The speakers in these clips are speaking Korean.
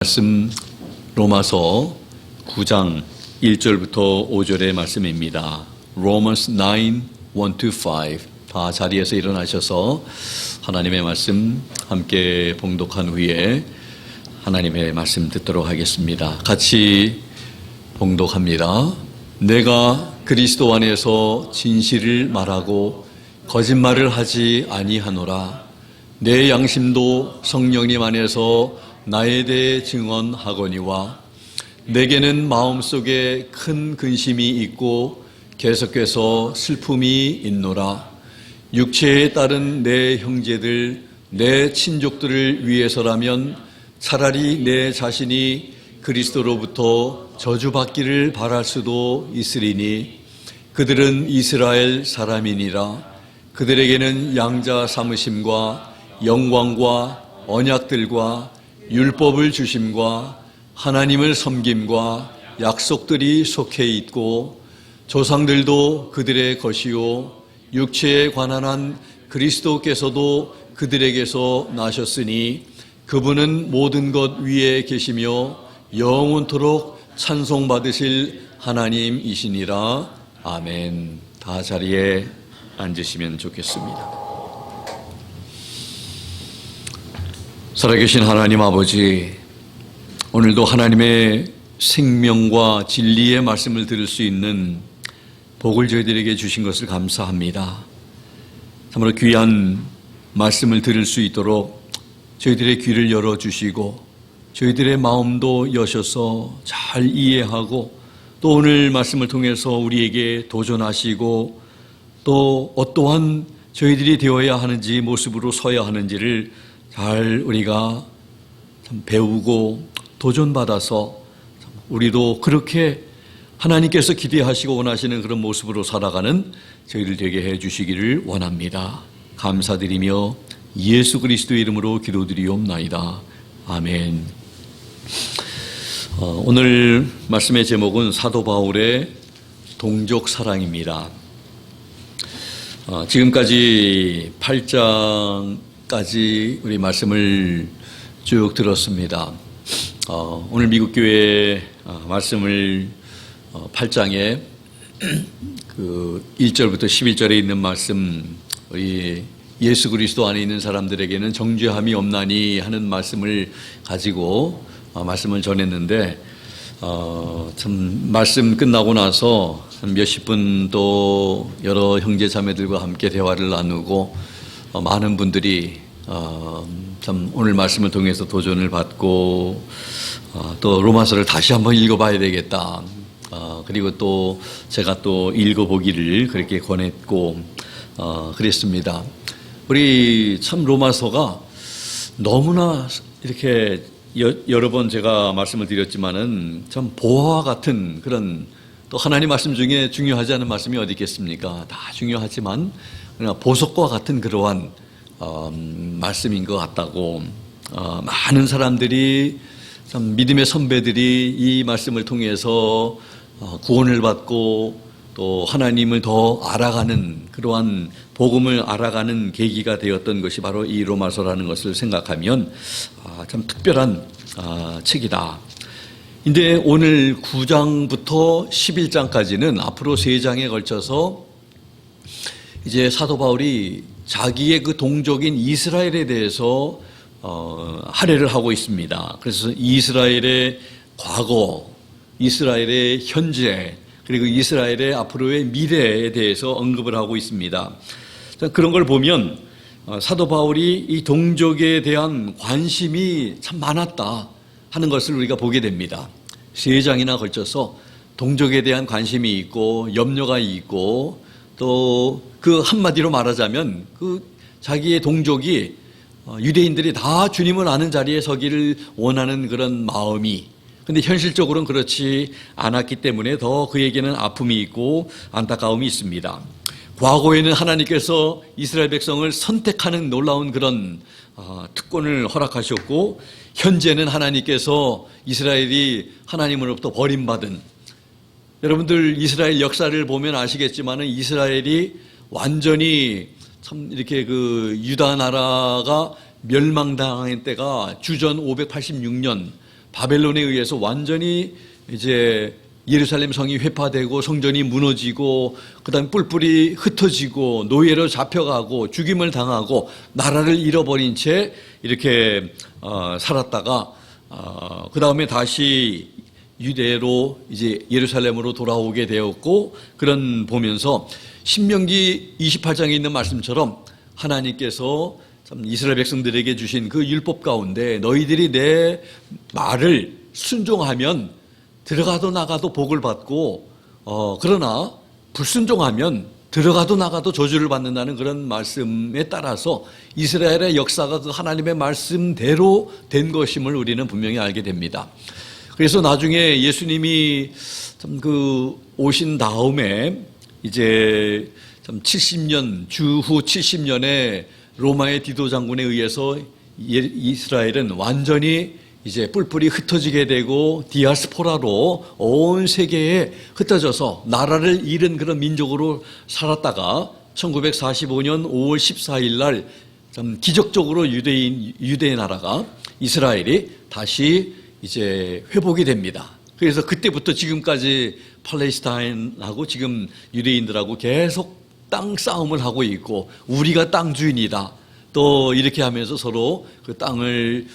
말씀 로마서 9장 1절부터 5절의 말씀입니다. Romans 9, 1-5. 다 자리에서 일어나셔서 하나님의 말씀 함께 봉독한 후에 하나님의 말씀 듣도록 하겠습니다. 같이 봉독합니다. 내가 그리스도 안에서 진실을 말하고 거짓말을 하지 아니하노라. 내 양심도 성령님 안에서 나에 대해 증언하거니와 내게는 마음속에 큰 근심이 있고 계속해서 슬픔이 있노라. 육체에 따른 내 형제들, 내 친족들을 위해서라면 차라리 내 자신이 그리스도로부터 저주받기를 바랄 수도 있으리니 그들은 이스라엘 사람이니라. 그들에게는 양자 삼으심과 영광과 언약들과 율법을 주심과 하나님을 섬김과 약속들이 속해 있고 조상들도 그들의 것이요 육체에 관한 한 그리스도께서도 그들에게서 나셨으니 그분은 모든 것 위에 계시며 영원토록 찬송받으실 하나님이시니라. 아멘. 다 자리에 앉으시면 좋겠습니다. 살아계신 하나님 아버지, 오늘도 하나님의 생명과 진리의 말씀을 들을 수 있는 복을 저희들에게 주신 것을 감사합니다. 참으로 귀한 말씀을 들을 수 있도록 저희들의 귀를 열어주시고 저희들의 마음도 여셔서 잘 이해하고 또 오늘 말씀을 통해서 우리에게 도전하시고 또 어떠한 저희들이 되어야 하는지 모습으로 서야 하는지를 잘 우리가 참 배우고 도전받아서 우리도 그렇게 하나님께서 기대하시고 원하시는 그런 모습으로 살아가는 저희들 되게 해주시기를 원합니다. 감사드리며 예수 그리스도의 이름으로 기도드리옵나이다. 아멘. 오늘 말씀의 제목은 사도 바울의 동족 사랑입니다. 지금까지 8장까지 우리 말씀을 쭉 들었습니다. 오늘 미국교회 말씀을 8장에 그 1절부터 11절에 있는 말씀, 우리 예수 그리스도 안에 있는 사람들에게는 정죄함이 없나니 하는 말씀을 가지고 말씀을 전했는데 참 말씀 끝나고 나서 한 몇십 분 또 여러 형제 자매들과 함께 대화를 나누고 많은 분들이 참 오늘 말씀을 통해서 도전을 받고 또 로마서를 다시 한번 읽어봐야 되겠다. 그리고 또 제가 또 읽어보기를 그렇게 권했고 그랬습니다. 우리 참 로마서가 너무나 이렇게 여러 번 제가 말씀을 드렸지만은 참 보화와 같은 그런 또 하나님 말씀 중에 중요하지 않은 말씀이 어디 있겠습니까? 다 중요하지만 그냥 보석과 같은 그러한 말씀인 것 같다고 많은 사람들이 참 믿음의 선배들이 이 말씀을 통해서 구원을 받고 또 하나님을 더 알아가는 그러한 복음을 알아가는 계기가 되었던 것이 바로 이 로마서라는 것을 생각하면 참 특별한 책이다. 근데 오늘 9장부터 11장까지는 앞으로 3장에 걸쳐서 이제 사도 바울이 자기의 그 동족인 이스라엘에 대해서 할애를 하고 있습니다. 그래서 이스라엘의 과거, 이스라엘의 현재, 그리고 이스라엘의 앞으로의 미래에 대해서 언급을 하고 있습니다. 그런 걸 보면 사도 바울이 이 동족에 대한 관심이 참 많았다 하는 것을 우리가 보게 됩니다. 3장이나 걸쳐서 동족에 대한 관심이 있고 염려가 있고 또 그 한마디로 말하자면 그 자기의 동족이 유대인들이 다 주님을 아는 자리에 서기를 원하는 그런 마음이, 근데 현실적으로는 그렇지 않았기 때문에 더 그에게는 아픔이 있고 안타까움이 있습니다. 과거에는 하나님께서 이스라엘 백성을 선택하는 놀라운 그런 특권을 허락하셨고 현재는 하나님께서 이스라엘이 하나님으로부터 버림받은, 여러분들 이스라엘 역사를 보면 아시겠지만은 이스라엘이 완전히 참 이렇게 그 유다 나라가 멸망당한 때가 주전 586년 바벨론에 의해서 완전히 이제 예루살렘 성이 회파되고 성전이 무너지고 그다음에 뿔뿔이 흩어지고 노예로 잡혀가고 죽임을 당하고 나라를 잃어버린 채 이렇게 살았다가 그다음에 다시 유대로 이제 예루살렘으로 돌아오게 되었고, 그런 보면서 신명기 28장에 있는 말씀처럼 하나님께서 참 이스라엘 백성들에게 주신 그 율법 가운데 너희들이 내 말을 순종하면 들어가도 나가도 복을 받고 그러나 불순종하면 들어가도 나가도 저주를 받는다는 그런 말씀에 따라서 이스라엘의 역사가 그 하나님의 말씀대로 된 것임을 우리는 분명히 알게 됩니다. 그래서 나중에 예수님이 참 그 오신 다음에 이제 참 70년 주후 70년에 로마의 디도 장군에 의해서 이스라엘은 완전히 이제 뿔뿔이 흩어지게 되고 디아스포라로 온 세계에 흩어져서 나라를 잃은 그런 민족으로 살았다가 1945년 5월 14일 날 참 기적적으로 유대의 나라가 이스라엘이 다시 이제 회복이 됩니다. 그래서 그때부터 지금까지 팔레스타인하고 지금 유대인들하고 계속 땅 싸움을 하고 있고, 우리가 땅 주인이다 또 이렇게 하면서 서로 그 땅을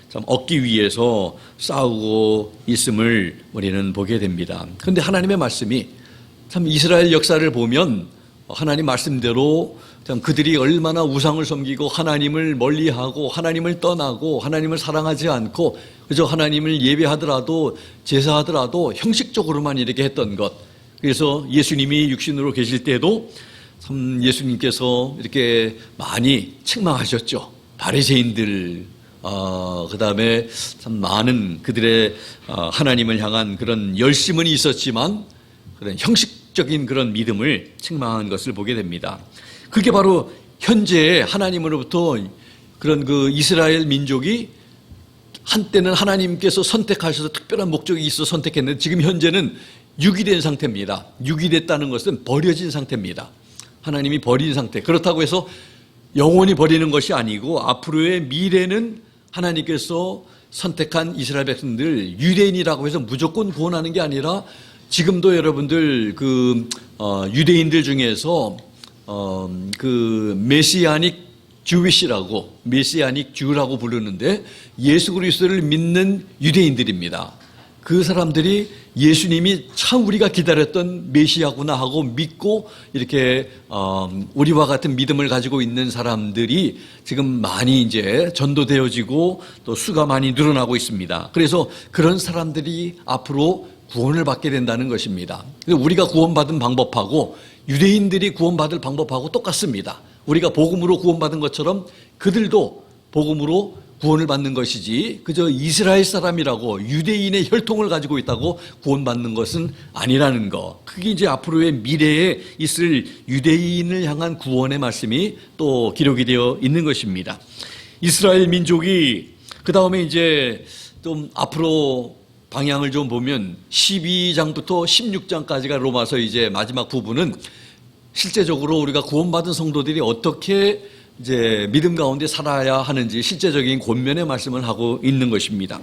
참 얻기 위해서 싸우고 있음을 우리는 보게 됩니다. 그런데 하나님의 말씀이 참 이스라엘 역사를 보면 하나님 말씀대로 참 그들이 얼마나 우상을 섬기고 하나님을 멀리하고 하나님을 떠나고 하나님을 사랑하지 않고 그저 하나님을 예배하더라도 제사하더라도 형식적으로만 이렇게 했던 것. 그래서 예수님이 육신으로 계실 때도 참 예수님께서 이렇게 많이 책망하셨죠. 바리새인들, 그다음에 참 많은 그들의 하나님을 향한 그런 열심은 있었지만 그런 형식적인 그런 믿음을 책망한 것을 보게 됩니다. 그게 바로 현재 하나님으로부터 그런 그 이스라엘 민족이 한때는 하나님께서 선택하셔서 특별한 목적이 있어 선택했는데 지금 현재는 유기된 상태입니다. 유기됐다는 것은 버려진 상태입니다. 하나님이 버린 상태. 그렇다고 해서 영원히 버리는 것이 아니고 앞으로의 미래는 하나님께서 선택한 이스라엘 백성들 유대인이라고 해서 무조건 구원하는 게 아니라 지금도 여러분들 그 유대인들 중에서 그 메시아닉 주위시라고 메시아닉 주라고 부르는데 예수 그리스도를 믿는 유대인들입니다. 그 사람들이 예수님이 참 우리가 기다렸던 메시아구나 하고 믿고 이렇게 우리와 같은 믿음을 가지고 있는 사람들이 지금 많이 이제 전도되어지고 또 수가 많이 늘어나고 있습니다. 그래서 그런 사람들이 앞으로 구원을 받게 된다는 것입니다. 우리가 구원받은 방법하고 유대인들이 구원받을 방법하고 똑같습니다. 우리가 복음으로 구원받은 것처럼 그들도 복음으로 구원을 받는 것이지 그저 이스라엘 사람이라고 유대인의 혈통을 가지고 있다고 구원받는 것은 아니라는 것. 그게 이제 앞으로의 미래에 있을 유대인을 향한 구원의 말씀이 또 기록이 되어 있는 것입니다. 이스라엘 민족이 그 다음에 이제 좀 앞으로 방향을 좀 보면 12장부터 16장까지가 로마서 이제 마지막 부분은 실제적으로 우리가 구원받은 성도들이 어떻게 이제 믿음 가운데 살아야 하는지 실제적인 권면의 말씀을 하고 있는 것입니다.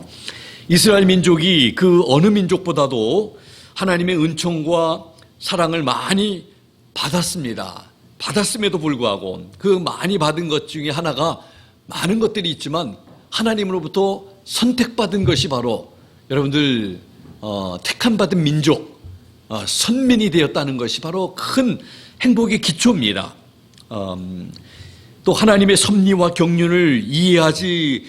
이스라엘 민족이 그 어느 민족보다도 하나님의 은총과 사랑을 많이 받았습니다. 받았음에도 불구하고 그 많이 받은 것 중에 하나가 많은 것들이 있지만 하나님으로부터 선택받은 것이 바로 여러분들 택함 받은 민족, 선민이 되었다는 것이 바로 큰 행복의 기초입니다. 또 하나님의 섭리와 경륜을 이해하지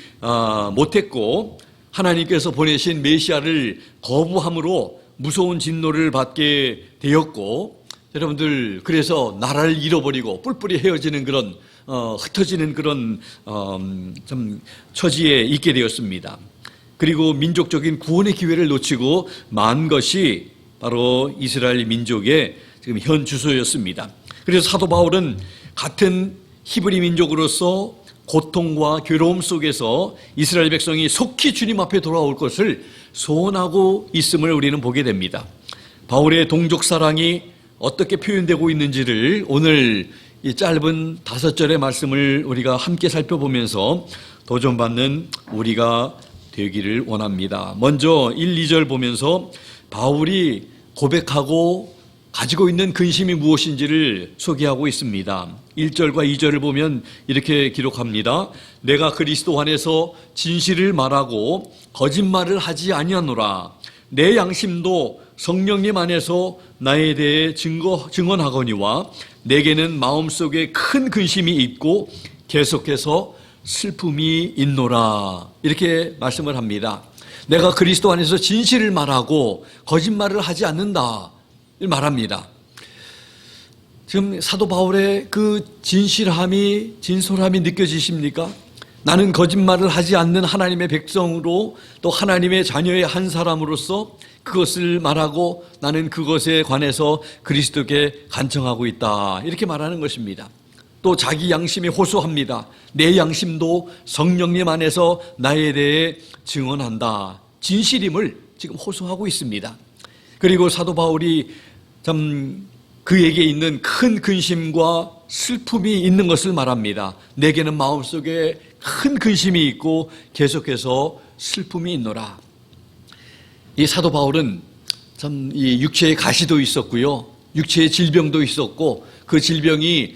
못했고 하나님께서 보내신 메시아를 거부함으로 무서운 진노를 받게 되었고 여러분들 그래서 나라를 잃어버리고 뿔뿔이 헤어지는 그런 흩어지는 그런 좀 처지에 있게 되었습니다. 그리고 민족적인 구원의 기회를 놓치고 만 것이 바로 이스라엘 민족의 지금 현 주소였습니다. 그래서 사도 바울은 같은 히브리 민족으로서 고통과 괴로움 속에서 이스라엘 백성이 속히 주님 앞에 돌아올 것을 소원하고 있음을 우리는 보게 됩니다. 바울의 동족 사랑이 어떻게 표현되고 있는지를 오늘 이 짧은 5절의 말씀을 우리가 함께 살펴보면서 도전받는 우리가 되기를 원합니다. 먼저 1, 2절 보면서 바울이 고백하고 가지고 있는 근심이 무엇인지를 소개하고 있습니다. 1절과 2절을 보면 이렇게 기록합니다. 내가 그리스도 안에서 진실을 말하고 거짓말을 하지 아니하노라. 내 양심도 성령님 안에서 나에 대해 증언하거니와 내게는 마음속에 큰 근심이 있고 계속해서 슬픔이 있노라. 이렇게 말씀을 합니다. 내가 그리스도 안에서 진실을 말하고 거짓말을 하지 않는다 말합니다. 지금 사도 바울의 그 진실함이, 진솔함이 느껴지십니까? 나는 거짓말을 하지 않는 하나님의 백성으로 또 하나님의 자녀의 한 사람으로서 그것을 말하고 나는 그것에 관해서 그리스도께 간청하고 있다. 이렇게 말하는 것입니다. 또 자기 양심이 호소합니다. 내 양심도 성령님 안에서 나에 대해 증언한다. 진실임을 지금 호소하고 있습니다. 그리고 사도 바울이 참 그에게 있는 큰 근심과 슬픔이 있는 것을 말합니다. 내게는 마음속에 큰 근심이 있고 계속해서 슬픔이 있노라. 이 사도 바울은 참 이 육체의 가시도 있었고요. 육체의 질병도 있었고 그 질병이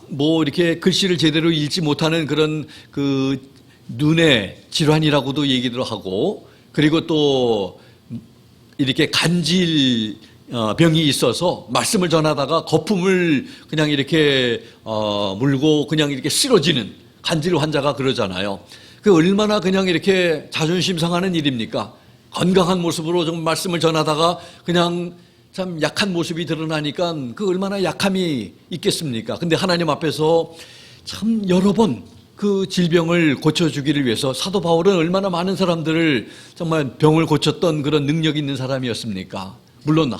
뭐 이렇게 글씨를 제대로 읽지 못하는 그런 그 눈의 질환이라고도 얘기를 하고 그리고 또 이렇게 간질 병이 있어서 말씀을 전하다가 거품을 그냥 이렇게 물고 그냥 이렇게 쓰러지는 간질 환자가 그러잖아요. 그 얼마나 그냥 이렇게 자존심 상하는 일입니까? 건강한 모습으로 좀 말씀을 전하다가 그냥 참 약한 모습이 드러나니까 그 얼마나 약함이 있겠습니까? 근데 하나님 앞에서 참 여러 번 그 질병을 고쳐주기를 위해서 사도 바울은 얼마나 많은 사람들을 정말 병을 고쳤던 그런 능력 있는 사람이었습니까? 물론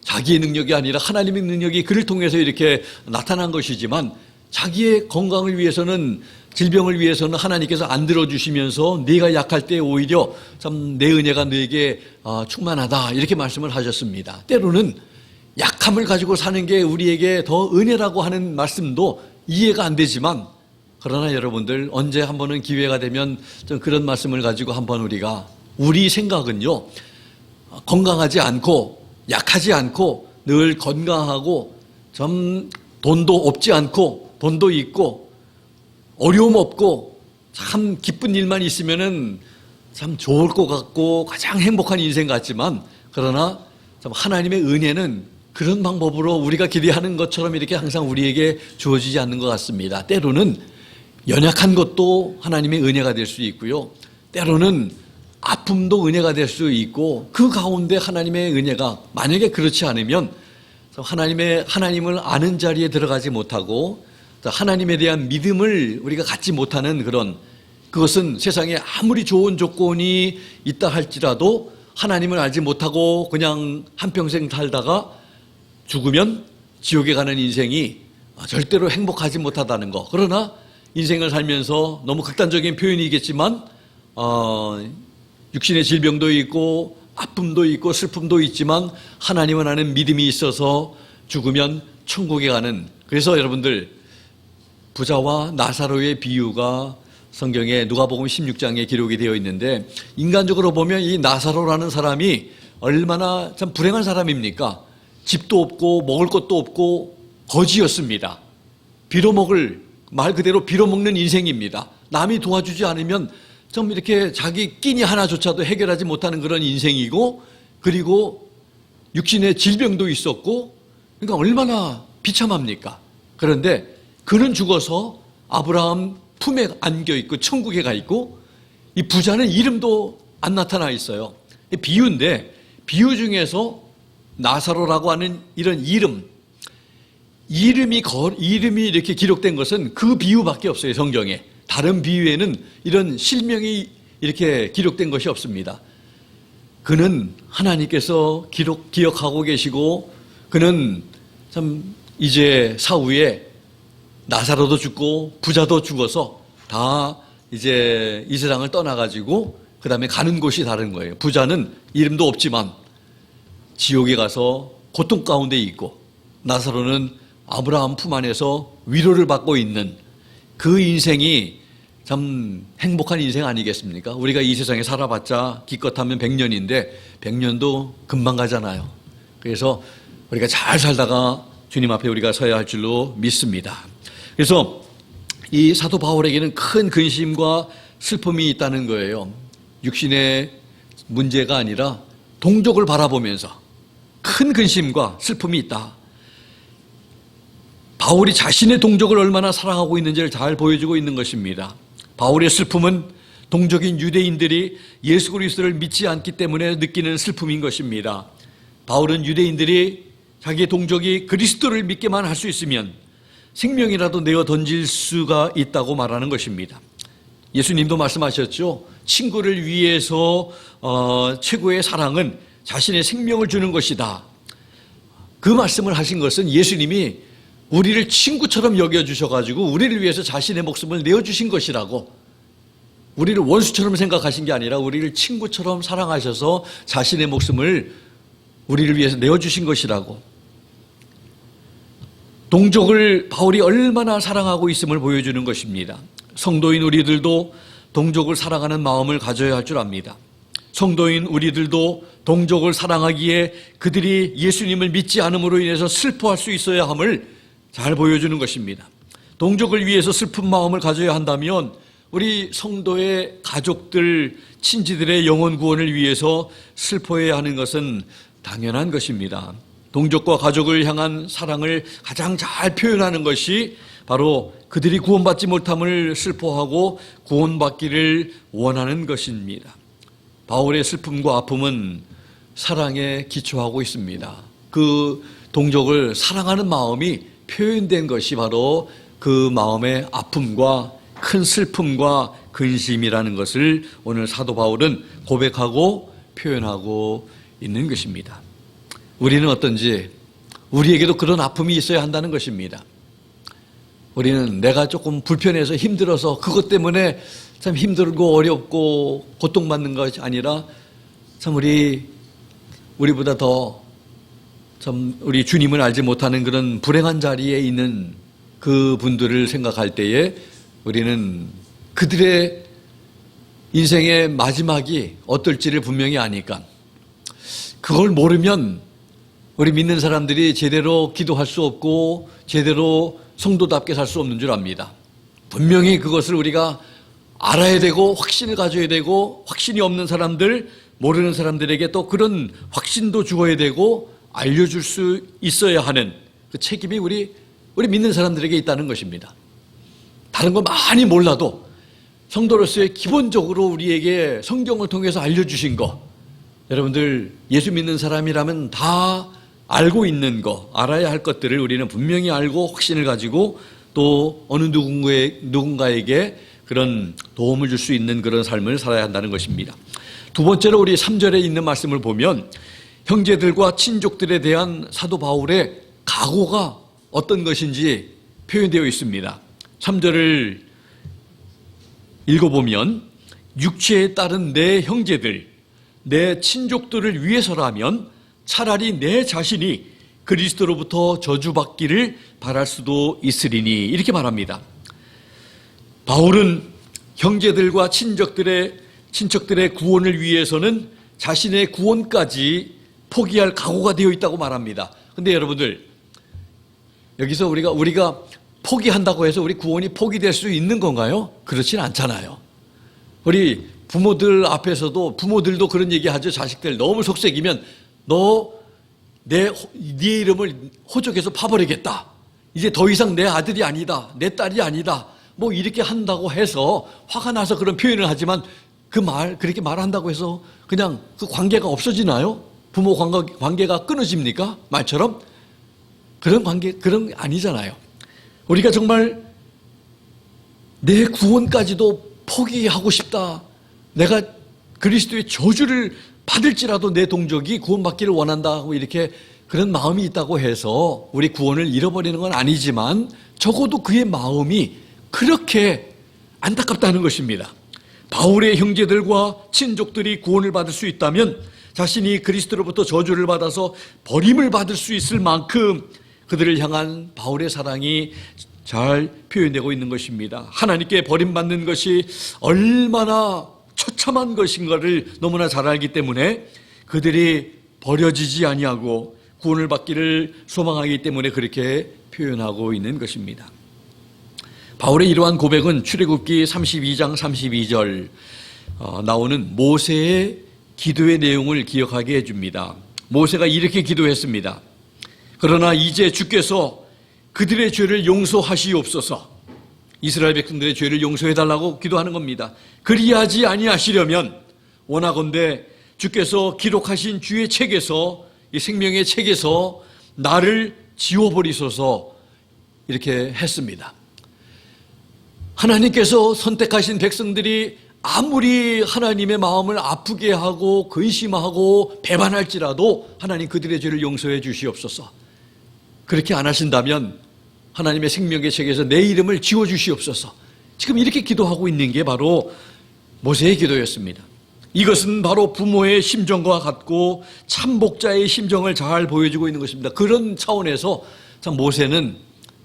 자기의 능력이 아니라 하나님의 능력이 그를 통해서 이렇게 나타난 것이지만 자기의 건강을 위해서는 질병을 위해서는 하나님께서 안 들어주시면서 네가 약할 때 오히려 참 내 은혜가 너에게 충만하다 이렇게 말씀을 하셨습니다. 때로는 약함을 가지고 사는 게 우리에게 더 은혜라고 하는 말씀도 이해가 안 되지만 그러나 여러분들 언제 한 번은 기회가 되면 좀 그런 말씀을 가지고 한번 우리 생각은요 건강하지 않고 약하지 않고 늘 건강하고 좀 돈도 없지 않고 돈도 있고 어려움 없고 참 기쁜 일만 있으면은 참 좋을 것 같고 가장 행복한 인생 같지만 그러나 참 하나님의 은혜는 그런 방법으로 우리가 기대하는 것처럼 이렇게 항상 우리에게 주어지지 않는 것 같습니다. 때로는 연약한 것도 하나님의 은혜가 될 수 있고요. 때로는 아픔도 은혜가 될 수 있고 그 가운데 하나님의 은혜가 만약에 그렇지 않으면 하나님을 아는 자리에 들어가지 못하고 하나님에 대한 믿음을 우리가 갖지 못하는 그것은 세상에 아무리 좋은 조건이 있다 할지라도 하나님을 알지 못하고 그냥 한평생 살다가 죽으면 지옥에 가는 인생이 절대로 행복하지 못하다는 거. 그러나 인생을 살면서 너무 극단적인 표현이겠지만 육신의 질병도 있고 아픔도 있고 슬픔도 있지만 하나님을 아는 믿음이 있어서 죽으면 천국에 가는 그래서 여러분들 부자와 나사로의 비유가 성경에 누가복음 16장에 기록이 되어 있는데 인간적으로 보면 이 나사로라는 사람이 얼마나 참 불행한 사람입니까? 집도 없고 먹을 것도 없고 거지였습니다. 말 그대로 빌어먹는 인생입니다. 남이 도와주지 않으면 좀 이렇게 자기 끼니 하나조차도 해결하지 못하는 그런 인생이고 그리고 육신의 질병도 있었고 그러니까 얼마나 비참합니까? 그런데 그는 죽어서 아브라함 품에 안겨 있고 천국에 가 있고 이 부자는 이름도 안 나타나 있어요. 비유인데 비유 중에서 나사로라고 하는 이런 이름이 이렇게 기록된 것은 그 비유밖에 없어요. 성경에 다른 비유에는 이런 실명이 이렇게 기록된 것이 없습니다. 그는 하나님께서 기억하고 계시고 그는 참 이제 사후에 나사로도 죽고 부자도 죽어서 다 이제 이 세상을 떠나가지고 그 다음에 가는 곳이 다른 거예요. 부자는 이름도 없지만 지옥에 가서 고통 가운데 있고 나사로는 아브라함 품 안에서 위로를 받고 있는 그 인생이 참 행복한 인생 아니겠습니까? 우리가 이 세상에 살아봤자 기껏하면 100년인데 100년도 금방 가잖아요. 그래서 우리가 잘 살다가 주님 앞에 우리가 서야 할 줄로 믿습니다. 그래서 이 사도 바울에게는 큰 근심과 슬픔이 있다는 거예요. 육신의 문제가 아니라 동족을 바라보면서 큰 근심과 슬픔이 있다. 바울이 자신의 동족을 얼마나 사랑하고 있는지를 잘 보여주고 있는 것입니다. 바울의 슬픔은 동족인 유대인들이 예수 그리스도를 믿지 않기 때문에 느끼는 슬픔인 것입니다. 바울은 유대인들이 자기의 동족이 그리스도를 믿게만 할 수 있으면 생명이라도 내어 던질 수가 있다고 말하는 것입니다. 예수님도 말씀하셨죠. 친구를 위해서 최고의 사랑은 자신의 생명을 주는 것이다. 그 말씀을 하신 것은 예수님이 우리를 친구처럼 여겨주셔가지고 우리를 위해서 자신의 목숨을 내어주신 것이라고, 우리를 원수처럼 생각하신 게 아니라 우리를 친구처럼 사랑하셔서 자신의 목숨을 우리를 위해서 내어주신 것이라고, 동족을 바울이 얼마나 사랑하고 있음을 보여주는 것입니다. 성도인 우리들도 동족을 사랑하는 마음을 가져야 할 줄 압니다. 성도인 우리들도 동족을 사랑하기에 그들이 예수님을 믿지 않음으로 인해서 슬퍼할 수 있어야 함을 잘 보여주는 것입니다. 동족을 위해서 슬픈 마음을 가져야 한다면 우리 성도의 가족들, 친지들의 영혼 구원을 위해서 슬퍼해야 하는 것은 당연한 것입니다. 동족과 가족을 향한 사랑을 가장 잘 표현하는 것이 바로 그들이 구원받지 못함을 슬퍼하고 구원받기를 원하는 것입니다. 바울의 슬픔과 아픔은 사랑에 기초하고 있습니다. 그 동족을 사랑하는 마음이 표현된 것이 바로 그 마음의 아픔과 큰 슬픔과 근심이라는 것을 오늘 사도 바울은 고백하고 표현하고 있는 것입니다. 우리는 어떤지 우리에게도 그런 아픔이 있어야 한다는 것입니다. 우리는 내가 조금 불편해서 힘들어서 그것 때문에 참 힘들고 어렵고 고통받는 것이 아니라 참 우리보다 더 참 우리 주님을 알지 못하는 그런 불행한 자리에 있는 그 분들을 생각할 때에 우리는 그들의 인생의 마지막이 어떨지를 분명히 아니까, 그걸 모르면 우리 믿는 사람들이 제대로 기도할 수 없고 제대로 성도답게 살 수 없는 줄 압니다. 분명히 그것을 우리가 알아야 되고 확신을 가져야 되고, 확신이 없는 사람들, 모르는 사람들에게 또 그런 확신도 주어야 되고 알려줄 수 있어야 하는 그 책임이 우리 믿는 사람들에게 있다는 것입니다. 다른 거 많이 몰라도 성도로서의 기본적으로 우리에게 성경을 통해서 알려주신 거, 여러분들 예수 믿는 사람이라면 다 알고 있는 거, 알아야 할 것들을 우리는 분명히 알고 확신을 가지고 또 어느 누군가에게 그런 도움을 줄 수 있는 그런 삶을 살아야 한다는 것입니다. 두 번째로 우리 3절에 있는 말씀을 보면 형제들과 친족들에 대한 사도 바울의 각오가 어떤 것인지 표현되어 있습니다. 3절을 읽어보면 육체에 따른 내 형제들, 내 친족들을 위해서라면 차라리 내 자신이 그리스도로부터 저주받기를 바랄 수도 있으리니, 이렇게 말합니다. 바울은 형제들과 친척들의 구원을 위해서는 자신의 구원까지 포기할 각오가 되어 있다고 말합니다. 근데 여러분들, 여기서 우리가 포기한다고 해서 우리 구원이 포기될 수 있는 건가요? 그렇진 않잖아요. 우리 부모들 앞에서도, 부모들도 그런 얘기 하죠. 자식들 너무 속색이면 네 이름을 호적에서 파버리겠다. 이제 더 이상 내 아들이 아니다. 내 딸이 아니다. 뭐 이렇게 한다고 해서 화가 나서 그런 표현을 하지만 그렇게 말한다고 해서 그냥 그 관계가 없어지나요? 부모 관계가 끊어집니까? 말처럼? 그런 게 아니잖아요. 우리가 정말 내 구원까지도 포기하고 싶다. 내가 그리스도의 저주를 받을지라도 내 동족이 구원받기를 원한다고 이렇게 그런 마음이 있다고 해서 우리 구원을 잃어버리는 건 아니지만 적어도 그의 마음이 그렇게 안타깝다는 것입니다. 바울의 형제들과 친족들이 구원을 받을 수 있다면 자신이 그리스도로부터 저주를 받아서 버림을 받을 수 있을 만큼 그들을 향한 바울의 사랑이 잘 표현되고 있는 것입니다. 하나님께 버림받는 것이 얼마나 처참한 것인가를 너무나 잘 알기 때문에 그들이 버려지지 아니하고 구원을 받기를 소망하기 때문에 그렇게 표현하고 있는 것입니다. 바울의 이러한 고백은 출애굽기 32장 32절 나오는 모세의 기도의 내용을 기억하게 해줍니다. 모세가 이렇게 기도했습니다. 그러나 이제 주께서 그들의 죄를 용서하시옵소서. 이스라엘 백성들의 죄를 용서해달라고 기도하는 겁니다. 그리하지 아니하시려면 원하건대 주께서 기록하신 주의 책에서, 이 생명의 책에서 나를 지워버리소서. 이렇게 했습니다. 하나님께서 선택하신 백성들이 아무리 하나님의 마음을 아프게 하고 근심하고 배반할지라도 하나님 그들의 죄를 용서해 주시옵소서. 그렇게 안 하신다면 하나님의 생명의 책에서 내 이름을 지워주시옵소서. 지금 이렇게 기도하고 있는 게 바로 모세의 기도였습니다. 이것은 바로 부모의 심정과 같고 참복자의 심정을 잘 보여주고 있는 것입니다. 그런 차원에서 참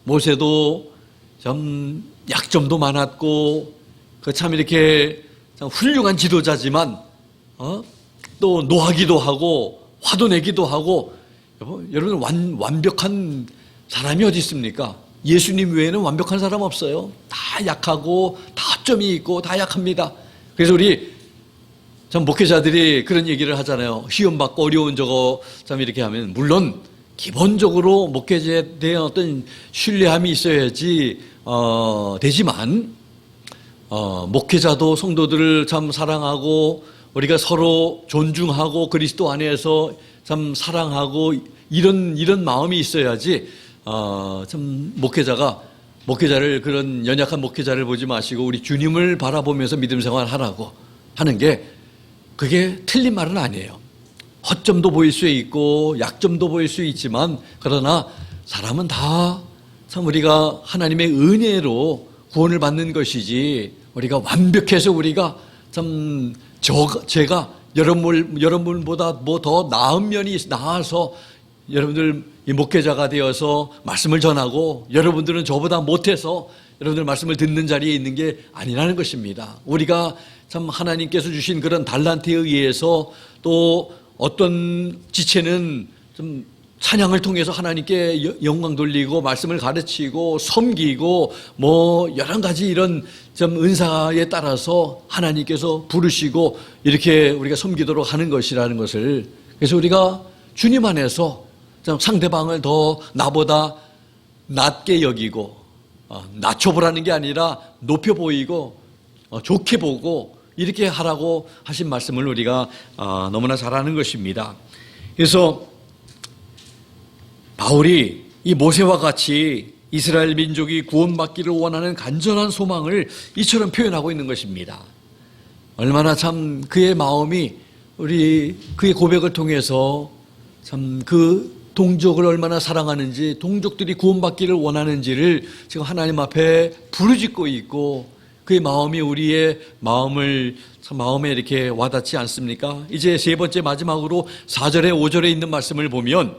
모세도 참 약점도 많았고 참 이렇게 참 훌륭한 지도자지만 또 노하기도 하고 화도 내기도 하고 여러분 완벽한 사람이 어디 있습니까? 예수님 외에는 완벽한 사람 없어요. 다 약하고 다 허점이 있고 다 약합니다. 그래서 우리 참 목회자들이 그런 얘기를 하잖아요. 시험 받고 어려운 저거 참 이렇게 하면 물론 기본적으로 목회자에 대한 어떤 신뢰함이 있어야지 되지만 목회자도 성도들을 참 사랑하고 우리가 서로 존중하고 그리스도 안에서 참 사랑하고 이런 마음이 있어야지 참 목회자를 그런 연약한 목회자를 보지 마시고 우리 주님을 바라보면서 믿음 생활 하라고 하는 게 그게 틀린 말은 아니에요. 허점도 보일 수 있고 약점도 보일 수 있지만 그러나 사람은 다 참 우리가 하나님의 은혜로 구원을 받는 것이지 우리가 완벽해서 우리가 참 제가 여러분보다 뭐 더 나은 면이 나아서 여러분들 이 목회자가 되어서 말씀을 전하고 여러분들은 저보다 못해서 여러분들 말씀을 듣는 자리에 있는 게 아니라는 것입니다. 우리가 참 하나님께서 주신 그런 달란트에 의해서 또 어떤 지체는 좀 찬양을 통해서 하나님께 영광 돌리고 말씀을 가르치고 섬기고 뭐 여러 가지 이런 좀 은사에 따라서 하나님께서 부르시고 이렇게 우리가 섬기도록 하는 것이라는 것을 그래서 우리가 주님 안에서 상대방을 더 나보다 낮게 여기고 낮춰보라는 게 아니라 높여 보이고 좋게 보고 이렇게 하라고 하신 말씀을 우리가 너무나 잘 아는 것입니다. 그래서 바울이 이 모세와 같이 이스라엘 민족이 구원받기를 원하는 간절한 소망을 이처럼 표현하고 있는 것입니다. 얼마나 참 그의 마음이 그의 고백을 통해서 참 그 동족을 얼마나 사랑하는지 동족들이 구원받기를 원하는지를 지금 하나님 앞에 부르짖고 있고 그의 마음이 우리의 마음에 이렇게 와닿지 않습니까? 이제 세 번째 마지막으로 4절에 5절에 있는 말씀을 보면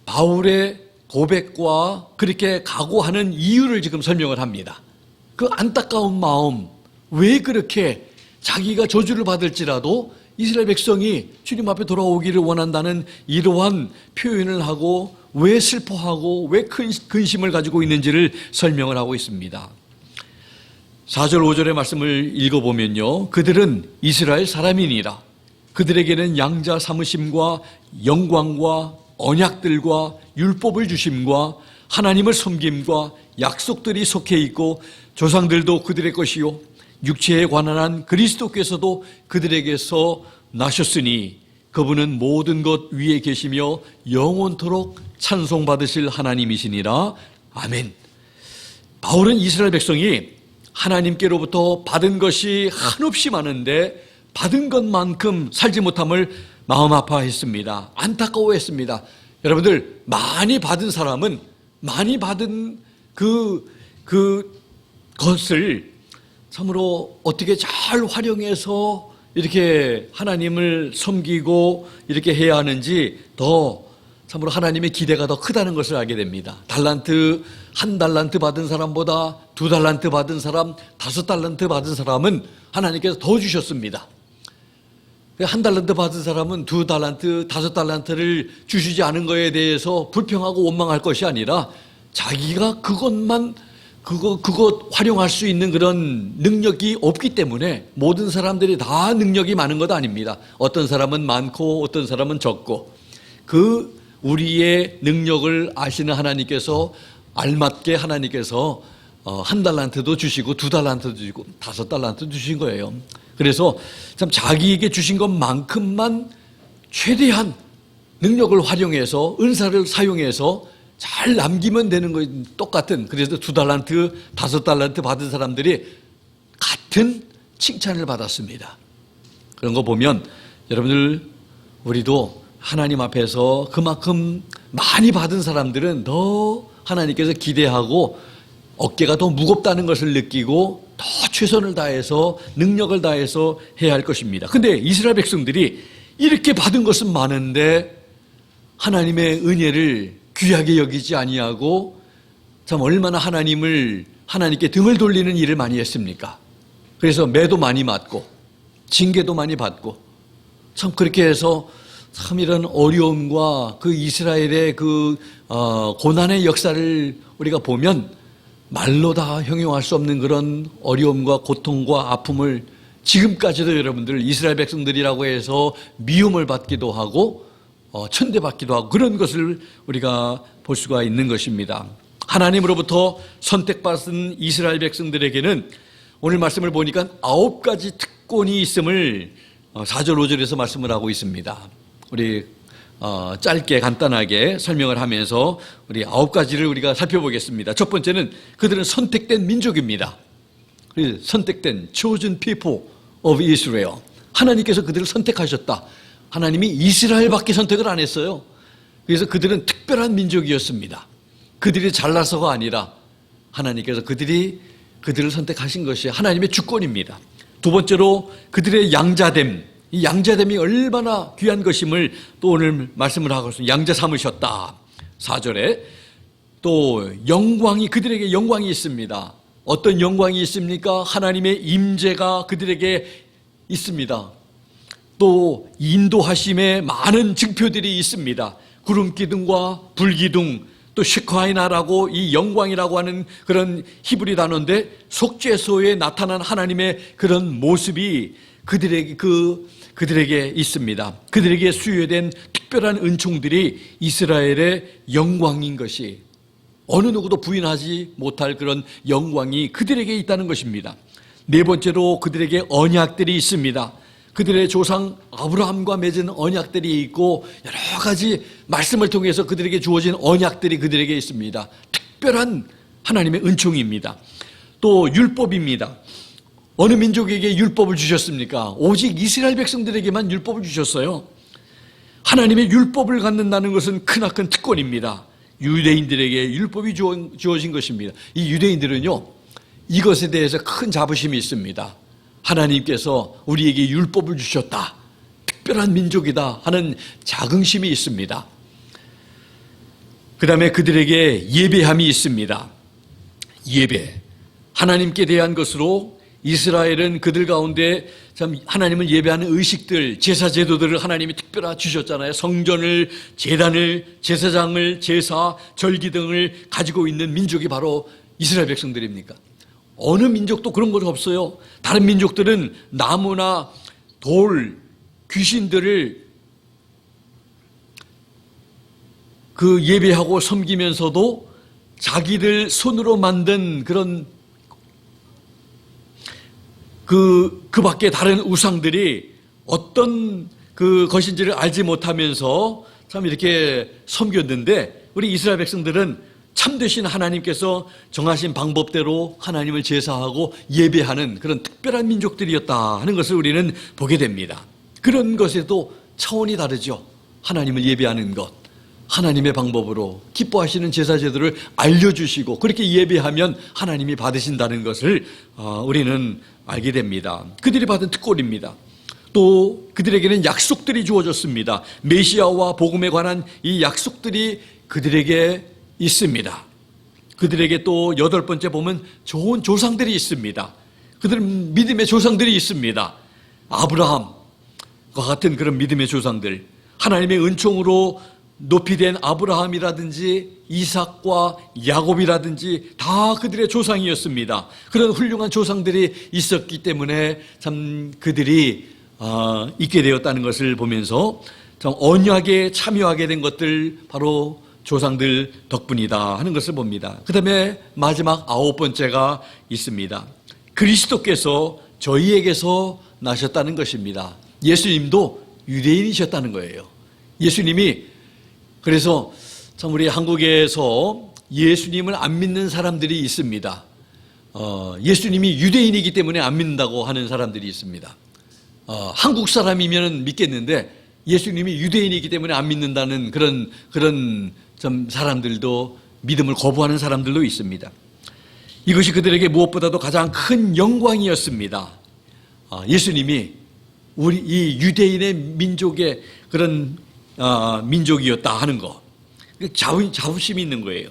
바울의 고백과 그렇게 각오하는 이유를 지금 설명을 합니다. 그 안타까운 마음, 왜 그렇게 자기가 저주를 받을지라도 이스라엘 백성이 주님 앞에 돌아오기를 원한다는 이러한 표현을 하고 왜 슬퍼하고 왜 큰 근심을 가지고 있는지를 설명을 하고 있습니다. 4절 5절의 말씀을 읽어보면요. 그들은 이스라엘 사람이니라. 그들에게는 양자 삼으심과 영광과 언약들과 율법을 주심과 하나님을 섬김과 약속들이 속해 있고 조상들도 그들의 것이요 육체에 관한 그리스도께서도 그들에게서 나셨으니 그분은 모든 것 위에 계시며 영원토록 찬송받으실 하나님이시니라. 아멘. 바울은 이스라엘 백성이 하나님께로부터 받은 것이 한없이 많은데 받은 것만큼 살지 못함을 마음 아파했습니다. 안타까워했습니다. 여러분들 많이 받은 사람은 많이 받은 그것을 참으로 어떻게 잘 활용해서 이렇게 하나님을 섬기고 이렇게 해야 하는지 더 참으로 하나님의 기대가 더 크다는 것을 알게 됩니다. 달란트, 1달란트 받은 사람보다 2달란트 받은 사람, 5달란트 받은 사람은 하나님께서 더 주셨습니다. 1달란트 받은 사람은 2달란트, 5달란트를 주시지 않은 것에 대해서 불평하고 원망할 것이 아니라 자기가 그것 활용할 수 있는 그런 능력이 없기 때문에 모든 사람들이 다 능력이 많은 것 아닙니다. 어떤 사람은 많고 어떤 사람은 적고 우리의 능력을 아시는 하나님께서 알맞게 하나님께서 1달란트도 주시고 2달란트도 주시고 5달란트도 주신 거예요. 그래서 참 자기에게 주신 것만큼만 최대한 능력을 활용해서 은사를 사용해서 잘 남기면 되는 거 똑같은, 그래서 2달란트, 5달란트 받은 사람들이 같은 칭찬을 받았습니다. 그런 거 보면 여러분들 우리도 하나님 앞에서 그만큼 많이 받은 사람들은 더 하나님께서 기대하고 어깨가 더 무겁다는 것을 느끼고 더 최선을 다해서 능력을 다해서 해야 할 것입니다. 근데 이스라엘 백성들이 이렇게 받은 것은 많은데 하나님의 은혜를 귀하게 여기지 아니하고 참 얼마나 하나님께 등을 돌리는 일을 많이 했습니까? 그래서 매도 많이 맞고 징계도 많이 받고 참 그렇게 해서 참 이런 어려움과 그 이스라엘의 고난의 역사를 우리가 보면 말로 다 형용할 수 없는 그런 어려움과 고통과 아픔을 지금까지도 여러분들 이스라엘 백성들이라고 해서 미움을 받기도 하고 천대받기도 하고 그런 것을 우리가 볼 수가 있는 것입니다. 하나님으로부터 선택받은 이스라엘 백성들에게는 오늘 말씀을 보니까 9가지 특권이 있음을 4절 5절에서 말씀을 하고 있습니다. 우리 짧게 간단하게 설명을 하면서 우리 9가지를 우리가 살펴보겠습니다. 첫 번째는 그들은 선택된 민족입니다. 선택된 chosen people of Israel. 하나님께서 그들을 선택하셨다. 하나님이 이스라엘밖에 선택을 안 했어요. 그래서 그들은 특별한 민족이었습니다. 그들이 잘나서가 아니라 하나님께서 그들을 선택하신 것이 하나님의 주권입니다. 두 번째로 그들의 양자됨. 이 양자됨이 얼마나 귀한 것임을 또 오늘 말씀을 하고 있습니다. 양자 삼으셨다. 4절에 또 그들에게 영광이 있습니다. 어떤 영광이 있습니까? 하나님의 임재가 그들에게 있습니다. 또 인도하심의 많은 증표들이 있습니다. 구름기둥과 불기둥, 또 쉐카이나라고 이 영광이라고 하는 그런 히브리 단어인데 속죄소에 나타난 하나님의 그런 모습이 그들에게 있습니다. 그들에게 수여된 특별한 은총들이 이스라엘의 영광인 것이 어느 누구도 부인하지 못할 그런 영광이 그들에게 있다는 것입니다. 네 번째로 그들에게 언약들이 있습니다. 그들의 조상 아브라함과 맺은 언약들이 있고 여러 가지 말씀을 통해서 그들에게 주어진 언약들이 그들에게 있습니다. 특별한 하나님의 은총입니다. 또 율법입니다. 어느 민족에게 율법을 주셨습니까? 오직 이스라엘 백성들에게만 율법을 주셨어요. 하나님의 율법을 갖는다는 것은 크나큰 특권입니다. 유대인들에게 율법이 주어진 것입니다. 이 유대인들은요, 이것에 대해서 큰 자부심이 있습니다. 하나님께서 우리에게 율법을 주셨다. 특별한 민족이다 하는 자긍심이 있습니다. 그 다음에 그들에게 예배함이 있습니다. 예배. 하나님께 대한 것으로 이스라엘은 그들 가운데 참 하나님을 예배하는 의식들, 제사 제도들을 하나님이 특별히 주셨잖아요. 성전을, 제단을, 제사장을, 제사, 절기 등을 가지고 있는 민족이 바로 이스라엘 백성들입니까? 어느 민족도 그런 것 없어요. 다른 민족들은 나무나 돌, 귀신들을 예배하고 섬기면서도 자기들 손으로 만든 그런 그 밖에 다른 우상들이 어떤 것인지를 알지 못하면서 참 이렇게 섬겼는데 우리 이스라엘 백성들은 참되신 하나님께서 정하신 방법대로 하나님을 제사하고 예배하는 그런 특별한 민족들이었다 하는 것을 우리는 보게 됩니다. 그런 것에도 차원이 다르죠. 하나님을 예배하는 것, 하나님의 방법으로 기뻐하시는 제사 제도를 알려주시고 그렇게 예배하면 하나님이 받으신다는 것을 우리는 알게 됩니다. 그들이 받은 특권입니다. 또 그들에게는 약속들이 주어졌습니다. 메시아와 복음에 관한 이 약속들이 그들에게 있습니다. 그들에게 또 8번째 보면 좋은 조상들이 있습니다. 그들은 믿음의 조상들이 있습니다. 아브라함과 같은 그런 믿음의 조상들, 하나님의 은총으로 높이 된 아브라함이라든지 이삭과 야곱이라든지 다 그들의 조상이었습니다. 그런 훌륭한 조상들이 있었기 때문에 참 그들이 있게 되었다는 것을 보면서 참 언약에 참여하게 된 것들 바로 조상들 덕분이다 하는 것을 봅니다. 그 다음에 마지막 9번째가 있습니다. 그리스도께서 저희에게서 나셨다는 것입니다. 예수님도 유대인이셨다는 거예요. 예수님이, 그래서 참 우리 한국에서 예수님을 안 믿는 사람들이 있습니다. 예수님이 유대인이기 때문에 안 믿는다고 하는 사람들이 있습니다. 한국 사람이면 믿겠는데 예수님이 유대인이기 때문에 안 믿는다는 그런 좀 사람들도, 믿음을 거부하는 사람들도 있습니다. 이것이 그들에게 무엇보다도 가장 큰 영광이었습니다. 예수님이 우리 이 유대인의 민족의 그런 민족이었다 하는 거, 자부심이 있는 거예요.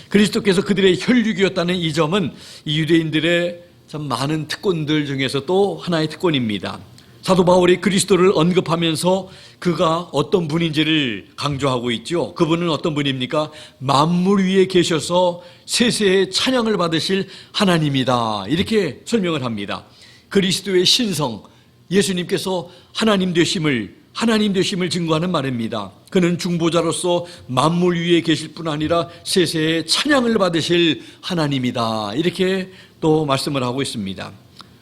그리스도께서 그들의 혈육이었다는 이 점은 이 유대인들의 참 많은 특권들 중에서 또 하나의 특권입니다. 사도 바울이 그리스도를 언급하면서 그가 어떤 분인지를 강조하고 있죠. 그분은 어떤 분입니까? 만물 위에 계셔서 세세의 찬양을 받으실 하나님이다, 이렇게 설명을 합니다. 그리스도의 신성, 예수님께서 하나님 되심을 증거하는 말입니다. 그는 중보자로서 만물 위에 계실 뿐 아니라 세세의 찬양을 받으실 하나님이다, 이렇게 또 말씀을 하고 있습니다.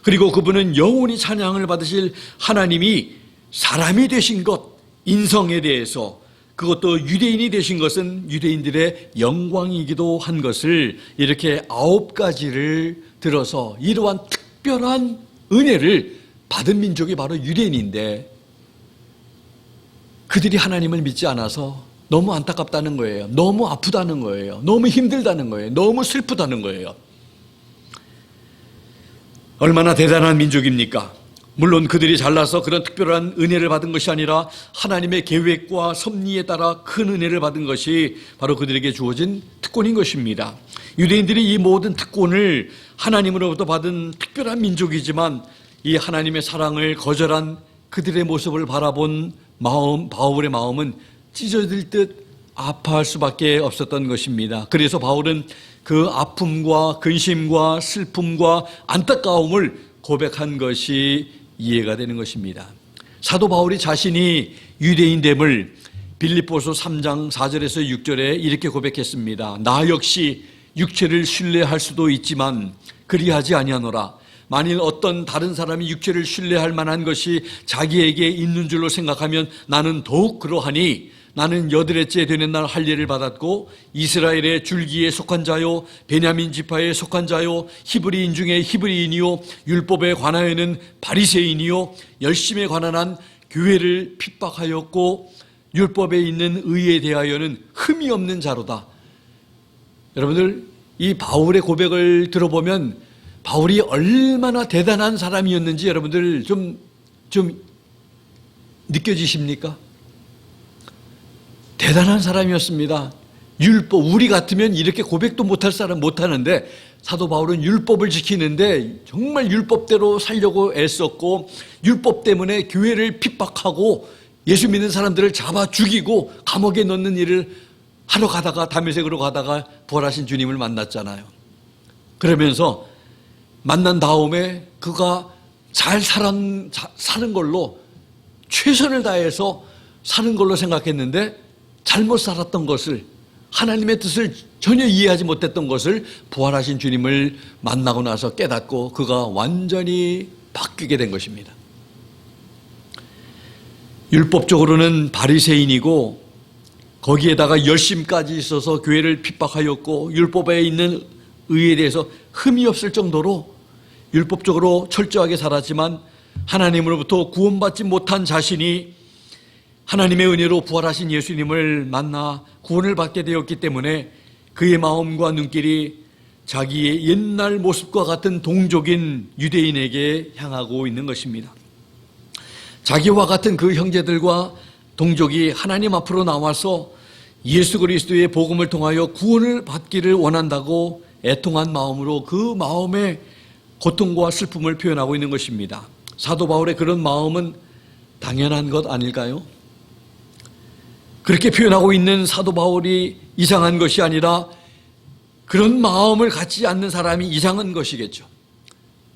그리고 그분은 영원히 찬양을 받으실 하나님이 사람이 되신 것, 인성에 대해서, 그것도 유대인이 되신 것은 유대인들의 영광이기도 한 것을 이렇게 9가지를 들어서 이러한 특별한 은혜를 받은 민족이 바로 유대인인데 그들이 하나님을 믿지 않아서 너무 안타깝다는 거예요. 너무 아프다는 거예요. 너무 힘들다는 거예요. 너무 슬프다는 거예요. 얼마나 대단한 민족입니까? 물론 그들이 잘나서 그런 특별한 은혜를 받은 것이 아니라 하나님의 계획과 섭리에 따라 큰 은혜를 받은 것이 바로 그들에게 주어진 특권인 것입니다. 유대인들이 이 모든 특권을 하나님으로부터 받은 특별한 민족이지만 이 하나님의 사랑을 거절한 그들의 모습을 바라본 바울의 마음은 찢어질 듯 아파할 수밖에 없었던 것입니다. 그래서 바울은 그 아픔과 근심과 슬픔과 안타까움을 고백한 것이 이해가 되는 것입니다. 사도 바울이 자신이 유대인됨을 빌립보서 3장 4절에서 6절에 이렇게 고백했습니다. 나 역시 육체를 신뢰할 수도 있지만 그리하지 아니하노라. 만일 어떤 다른 사람이 육체를 신뢰할 만한 것이 자기에게 있는 줄로 생각하면 나는 더욱 그러하니 나는 8회째 되는 날 할례를 받았고 이스라엘의 줄기에 속한 자요 베냐민 지파에 속한 자요 히브리인 중에 히브리인이요 율법에 관하여는 바리새인이요 열심에 관한 한 교회를 핍박하였고 율법에 있는 의에 대하여는 흠이 없는 자로다. 여러분들, 이 바울의 고백을 들어보면 바울이 얼마나 대단한 사람이었는지 여러분들 좀 느껴지십니까? 대단한 사람이었습니다. 율법, 우리 같으면 이렇게 고백도 못할 사람 못하는데 사도 바울은 율법을 지키는데 정말 율법대로 살려고 애썼고 율법 때문에 교회를 핍박하고 예수 믿는 사람들을 잡아 죽이고 감옥에 넣는 일을 하러 가다가 다메섹으로 가다가 부활하신 주님을 만났잖아요. 그러면서 만난 다음에 그가 잘 사는 걸로 최선을 다해서 사는 걸로 생각했는데 잘못 살았던 것을, 하나님의 뜻을 전혀 이해하지 못했던 것을 부활하신 주님을 만나고 나서 깨닫고 그가 완전히 바뀌게 된 것입니다. 율법적으로는 바리새인이고 거기에다가 열심까지 있어서 교회를 핍박하였고 율법에 있는 의에 대해서 흠이 없을 정도로 율법적으로 철저하게 살았지만 하나님으로부터 구원받지 못한 자신이 하나님의 은혜로 부활하신 예수님을 만나 구원을 받게 되었기 때문에 그의 마음과 눈길이 자기의 옛날 모습과 같은 동족인 유대인에게 향하고 있는 것입니다. 자기와 같은 그 형제들과 동족이 하나님 앞으로 나와서 예수 그리스도의 복음을 통하여 구원을 받기를 원한다고 애통한 마음으로 그 마음의 고통과 슬픔을 표현하고 있는 것입니다. 사도 바울의 그런 마음은 당연한 것 아닐까요? 그렇게 표현하고 있는 사도 바울이 이상한 것이 아니라 그런 마음을 갖지 않는 사람이 이상한 것이겠죠.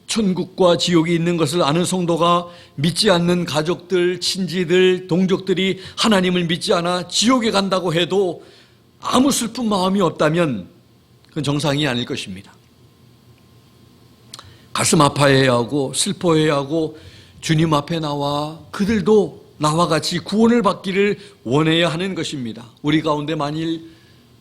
천국과 지옥이 있는 것을 아는 성도가 믿지 않는 가족들, 친지들, 동족들이 하나님을 믿지 않아 지옥에 간다고 해도 아무 슬픈 마음이 없다면 그건 정상이 아닐 것입니다. 가슴 아파해야 하고 슬퍼해야 하고 주님 앞에 나와 그들도 나와 같이 구원을 받기를 원해야 하는 것입니다. 우리 가운데 만일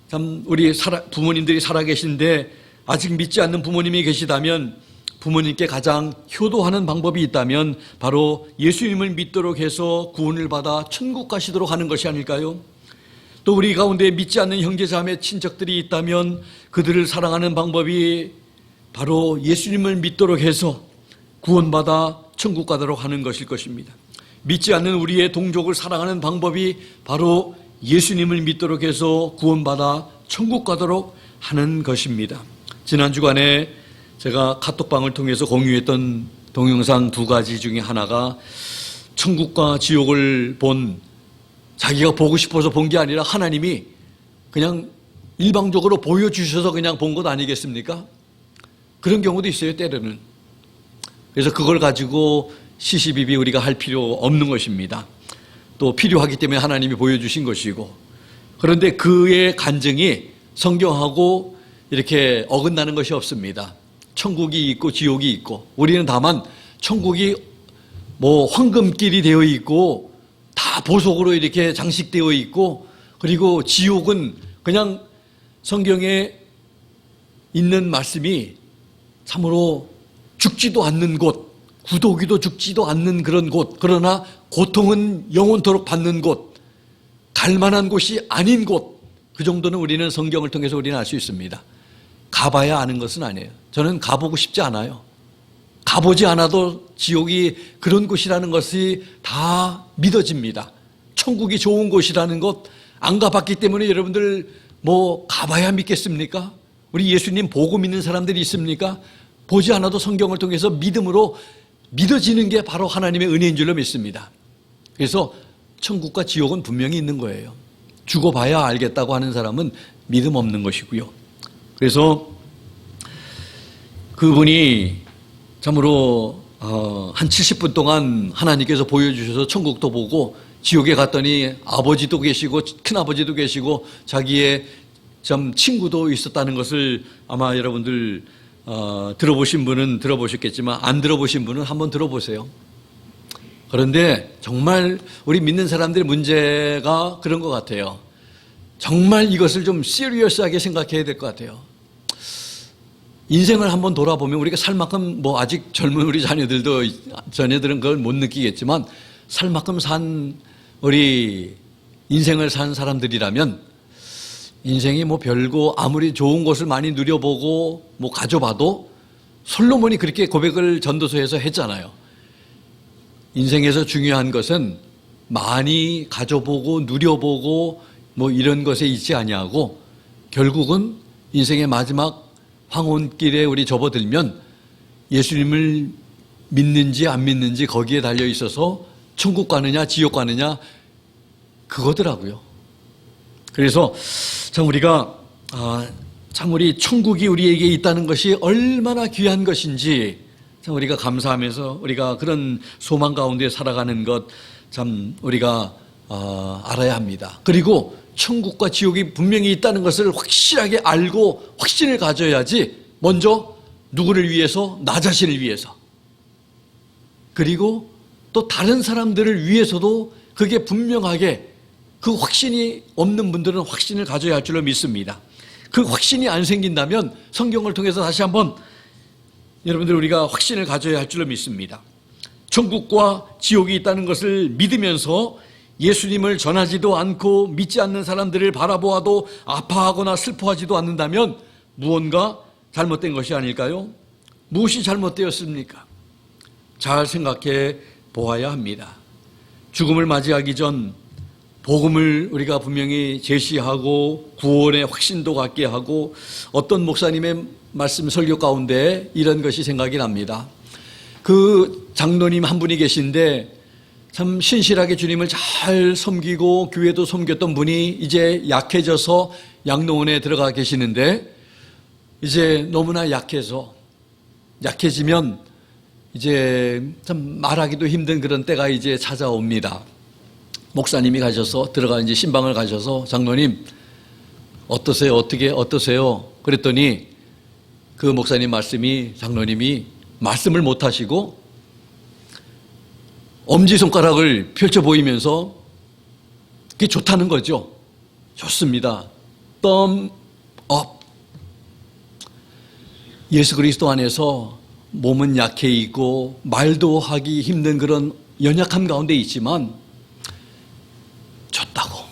참 우리 부모님들이 살아계신데 아직 믿지 않는 부모님이 계시다면 부모님께 가장 효도하는 방법이 있다면 바로 예수님을 믿도록 해서 구원을 받아 천국 가시도록 하는 것이 아닐까요? 또 우리 가운데 믿지 않는 형제자매 친척들이 있다면 그들을 사랑하는 방법이 바로 예수님을 믿도록 해서 구원받아 천국 가도록 하는 것일 것입니다. 믿지 않는 우리의 동족을 사랑하는 방법이 바로 예수님을 믿도록 해서 구원받아 천국 가도록 하는 것입니다. 지난 주간에 제가 카톡방을 통해서 공유했던 동영상 2가지 중에 하나가 천국과 지옥을 본 자기가 보고 싶어서 본 게 아니라 하나님이 그냥 일방적으로 보여주셔서 그냥 본 것 아니겠습니까? 그런 경우도 있어요, 때로는. 그래서 그걸 가지고 시시비비 우리가 할 필요 없는 것입니다. 또 필요하기 때문에 하나님이 보여주신 것이고, 그런데 그의 간증이 성경하고 이렇게 어긋나는 것이 없습니다. 천국이 있고 지옥이 있고, 우리는 다만 천국이 황금길이 되어 있고 다 보석으로 이렇게 장식되어 있고, 그리고 지옥은 그냥 성경에 있는 말씀이 참으로 죽지도 않는 곳, 구더기도 죽지도 않는 그런 곳, 그러나 고통은 영원토록 받는 곳, 갈 만한 곳이 아닌 곳, 그 정도는 우리는 성경을 통해서 우리는 알 수 있습니다. 가봐야 아는 것은 아니에요. 저는 가보고 싶지 않아요. 가보지 않아도 지옥이 그런 곳이라는 것이 다 믿어집니다. 천국이 좋은 곳이라는 것 안 가봤기 때문에 여러분들 가봐야 믿겠습니까? 우리 예수님 보고 믿는 사람들이 있습니까? 보지 않아도 성경을 통해서 믿음으로 믿어지는 게 바로 하나님의 은혜인 줄로 믿습니다. 그래서 천국과 지옥은 분명히 있는 거예요. 죽어봐야 알겠다고 하는 사람은 믿음 없는 것이고요. 그래서 그분이 참으로 한 70분 동안 하나님께서 보여주셔서 천국도 보고 지옥에 갔더니 아버지도 계시고 큰아버지도 계시고 자기의 참 친구도 있었다는 것을 아마 여러분들 들어보신 분은 들어보셨겠지만 안 들어보신 분은 한번 들어보세요. 그런데 정말 우리 믿는 사람들의 문제가 그런 것 같아요. 정말 이것을 좀 시리어스하게 생각해야 될 것 같아요. 인생을 한번 돌아보면 우리가 살 만큼 아직 젊은 우리 자녀들은 그걸 못 느끼겠지만 살 만큼 산 우리 인생을 산 사람들이라면 인생이 별거 아무리 좋은 것을 많이 누려보고 가져봐도 솔로몬이 그렇게 고백을 전도서에서 했잖아요. 인생에서 중요한 것은 많이 가져보고 누려보고 이런 것에 있지 아니하고 결국은 인생의 마지막 황혼길에 우리 접어들면 예수님을 믿는지 안 믿는지 거기에 달려 있어서 천국 가느냐 지옥 가느냐 그거더라고요. 그래서 참 우리가 참 우리 천국이 우리에게 있다는 것이 얼마나 귀한 것인지 참 우리가 감사하면서 우리가 그런 소망 가운데 살아가는 것 참 우리가 알아야 합니다. 그리고 천국과 지옥이 분명히 있다는 것을 확실하게 알고 확신을 가져야지 먼저 누구를 위해서? 나 자신을 위해서. 그리고 또 다른 사람들을 위해서도 그게 분명하게 그 확신이 없는 분들은 확신을 가져야 할 줄로 믿습니다. 그 확신이 안 생긴다면 성경을 통해서 다시 한번 여러분들 우리가 확신을 가져야 할 줄로 믿습니다. 천국과 지옥이 있다는 것을 믿으면서 예수님을 전하지도 않고 믿지 않는 사람들을 바라보아도 아파하거나 슬퍼하지도 않는다면 무언가 잘못된 것이 아닐까요? 무엇이 잘못되었습니까? 잘 생각해 보아야 합니다. 죽음을 맞이하기 전 복음을 우리가 분명히 제시하고 구원의 확신도 갖게 하고, 어떤 목사님의 말씀 설교 가운데 이런 것이 생각이 납니다. 그 장로님 한 분이 계신데 참 신실하게 주님을 잘 섬기고 교회도 섬겼던 분이 이제 약해져서 양로원에 들어가 계시는데, 이제 너무나 약해지면 이제 참 말하기도 힘든 그런 때가 이제 찾아옵니다. 목사님이 가셔서 들어가 이제 신방을 가셔서 장로님 어떠세요? 어떠세요? 그랬더니 그 목사님 장로님이 말씀을 못 하시고 엄지손가락을 펼쳐 보이면서 그게 좋다는 거죠. 좋습니다. Thumb up. 예수 그리스도 안에서 몸은 약해 있고 말도 하기 힘든 그런 연약함 가운데 있지만 좋다고.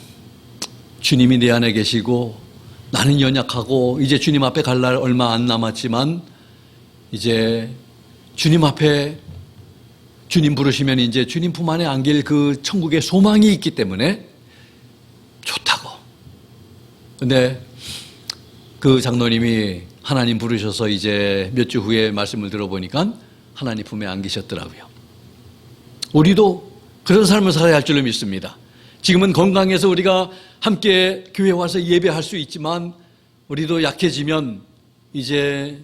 주님이 내 안에 계시고 나는 연약하고 이제 주님 앞에 갈 날 얼마 안 남았지만 이제 주님 앞에 주님 부르시면 이제 주님 품 안에 안길 그 천국의 소망이 있기 때문에 좋다고. 근데 그 장로님이 하나님 부르셔서 이제 몇 주 후에 말씀을 들어보니까 하나님 품에 안기셨더라고요. 우리도 그런 삶을 살아야 할 줄로 믿습니다. 지금은 건강해서 우리가 함께 교회 와서 예배할 수 있지만 우리도 약해지면 이제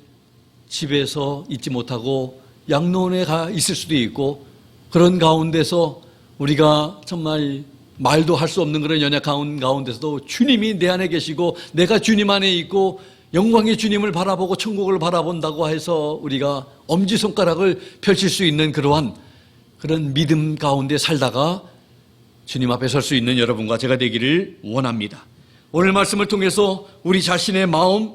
집에서 있지 못하고 양로원에 가 있을 수도 있고, 그런 가운데서 우리가 정말 말도 할 수 없는 그런 연약한 가운데서도 주님이 내 안에 계시고 내가 주님 안에 있고 영광의 주님을 바라보고 천국을 바라본다고 해서 우리가 엄지손가락을 펼칠 수 있는 그런 믿음 가운데 살다가 주님 앞에 설 수 있는 여러분과 제가 되기를 원합니다. 오늘 말씀을 통해서 우리 자신의 마음,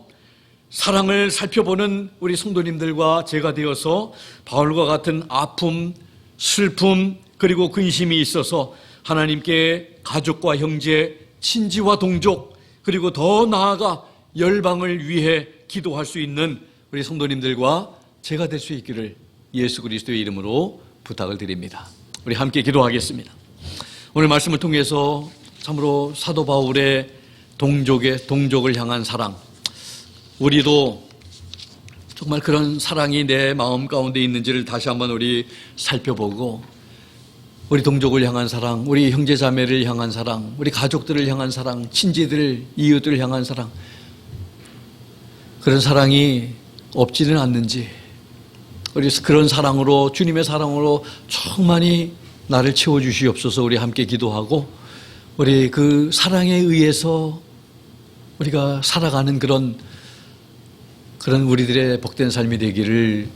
사랑을 살펴보는 우리 성도님들과 제가 되어서 바울과 같은 아픔, 슬픔, 그리고 근심이 있어서 하나님께 가족과 형제, 친지와 동족, 그리고 더 나아가 열방을 위해 기도할 수 있는 우리 성도님들과 제가 될 수 있기를 예수 그리스도의 이름으로 부탁을 드립니다. 우리 함께 기도하겠습니다. 오늘 말씀을 통해서 참으로 사도 바울의 동족을 향한 사랑, 우리도 정말 그런 사랑이 내 마음 가운데 있는지를 다시 한번 우리 살펴보고, 우리 동족을 향한 사랑, 우리 형제자매를 향한 사랑, 우리 가족들을 향한 사랑, 친지들, 이웃들을 향한 사랑, 그런 사랑이 없지는 않는지, 우리 그런 사랑으로, 주님의 사랑으로 충만히 나를 채워주시옵소서. 우리 함께 기도하고 우리 그 사랑에 의해서 우리가 살아가는 그런 우리들의 복된 삶이 되기를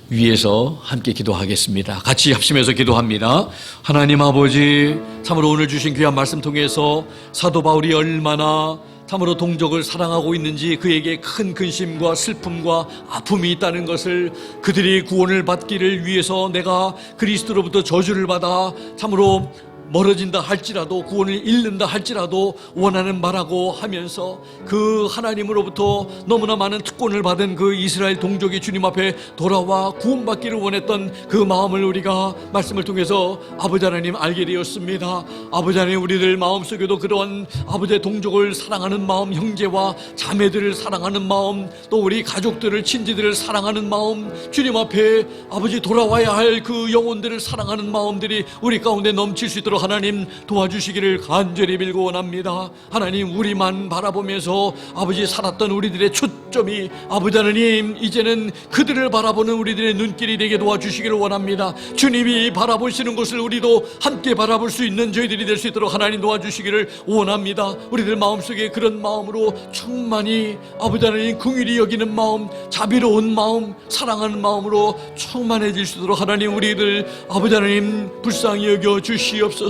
위해서 함께 기도하겠습니다. 같이 합심해서 기도합니다. 하나님 아버지, 참으로 오늘 주신 귀한 말씀 통해서 사도 바울이 얼마나 참으로 동족을 사랑하고 있는지, 그에게 큰 근심과 슬픔과 아픔이 있다는 것을, 그들이 구원을 받기를 위해서 내가 그리스도로부터 저주를 받아 참으로 멀어진다 할지라도, 구원을 잃는다 할지라도 원하는 바라고 하면서 그 하나님으로부터 너무나 많은 특권을 받은 그 이스라엘 동족이 주님 앞에 돌아와 구원받기를 원했던 그 마음을 우리가 말씀을 통해서 아버지 하나님 알게 되었습니다. 아버지 하나님, 우리들 마음속에도 그러한 아버지의 동족을 사랑하는 마음, 형제와 자매들을 사랑하는 마음, 또 우리 가족들을, 친지들을 사랑하는 마음, 주님 앞에 아버지 돌아와야 할 그 영혼들을 사랑하는 마음들이 우리 가운데 넘칠 수 있도록 하나님 도와주시기를 간절히 빌고 원합니다. 하나님, 우리만 바라보면서 아버지 살았던 우리들의 초점이 아버지 하나님 이제는 그들을 바라보는 우리들의 눈길이 되게 도와주시기를 원합니다. 주님이 바라보시는 것을 우리도 함께 바라볼 수 있는 저희들이 될 수 있도록 하나님 도와주시기를 원합니다. 우리들 마음속에 그런 마음으로 충만히 아버지 하나님 긍휼히 여기는 마음, 자비로운 마음, 사랑하는 마음으로 충만해질 수 있도록 하나님 우리들 아버지 하나님 불쌍히 여겨 주시옵소서.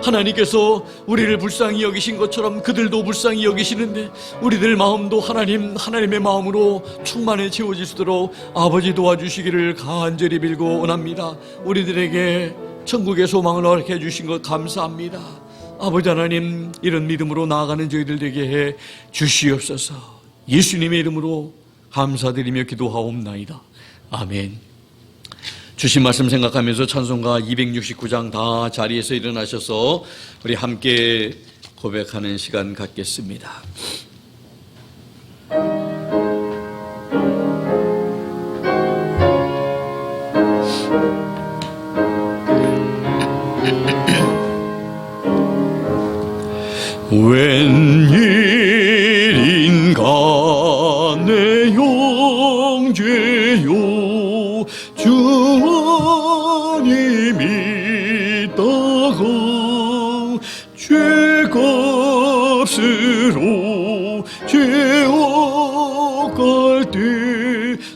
하나님께서 우리를 불쌍히 여기신 것처럼 그들도 불쌍히 여기시는데 우리들 마음도 하나님의 마음으로 충만해 채워질 수 있도록 아버지 도와주시기를 간절히 빌고 원합니다. 우리들에게 천국의 소망을 허락해 주신 것 감사합니다. 아버지 하나님, 이런 믿음으로 나아가는 저희들 되게 해 주시옵소서. 예수님의 이름으로 감사드리며 기도하옵나이다. 아멘. 주신 말씀 생각하면서 찬송가 269장 다 자리에서 일어나셔서 우리 함께 고백하는 시간 갖겠습니다. 웬일인가 내 형제요 주 안에 믿다가 죄값으로 죄악할 때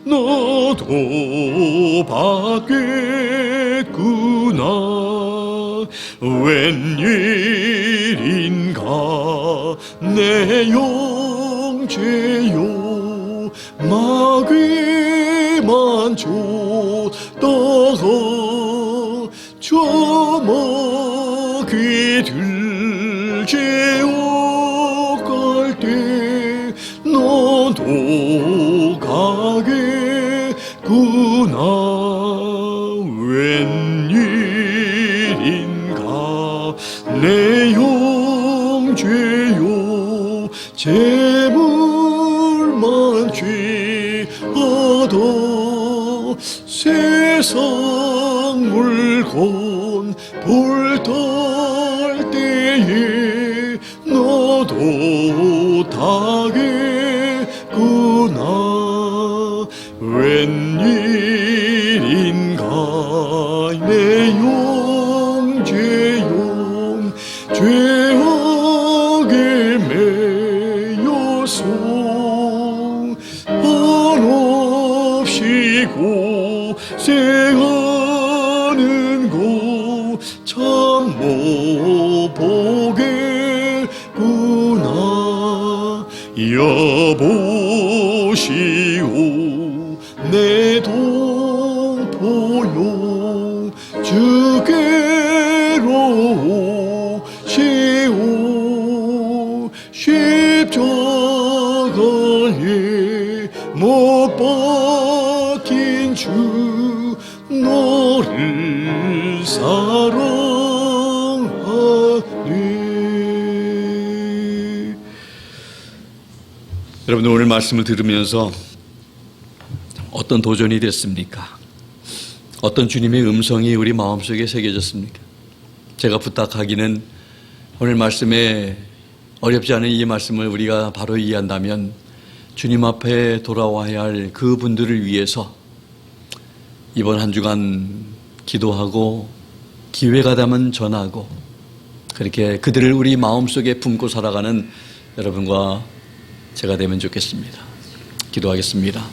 나도 받겠구나. 웬일인가 내 형제요 마귀만 쫓다가 저 마귀들 죄악할 때 너도 가겠구나. 웬일인가 내 형제요 재물만 취하다 세상 물건 볼탈 때에 너도 타겠구나. 웬일인가 내 형제요 죄악에 매여서 한없이 고생하는 거 참 못 보겠구나. 여보시오 내 동포요 주께로 오시오. 십자가에 못 박힌 주 너를 사랑하네. 여러분, 오늘 말씀을 들으면서 어떤 도전이 됐습니까? 어떤 주님의 음성이 우리 마음속에 새겨졌습니까? 제가 부탁하기는 오늘 말씀에 어렵지 않은 이 말씀을 우리가 바로 이해한다면 주님 앞에 돌아와야 할 그분들을 위해서 이번 한 주간 기도하고 기회가 되면 전하고 그렇게 그들을 우리 마음속에 품고 살아가는 여러분과 제가 되면 좋겠습니다. 기도하겠습니다.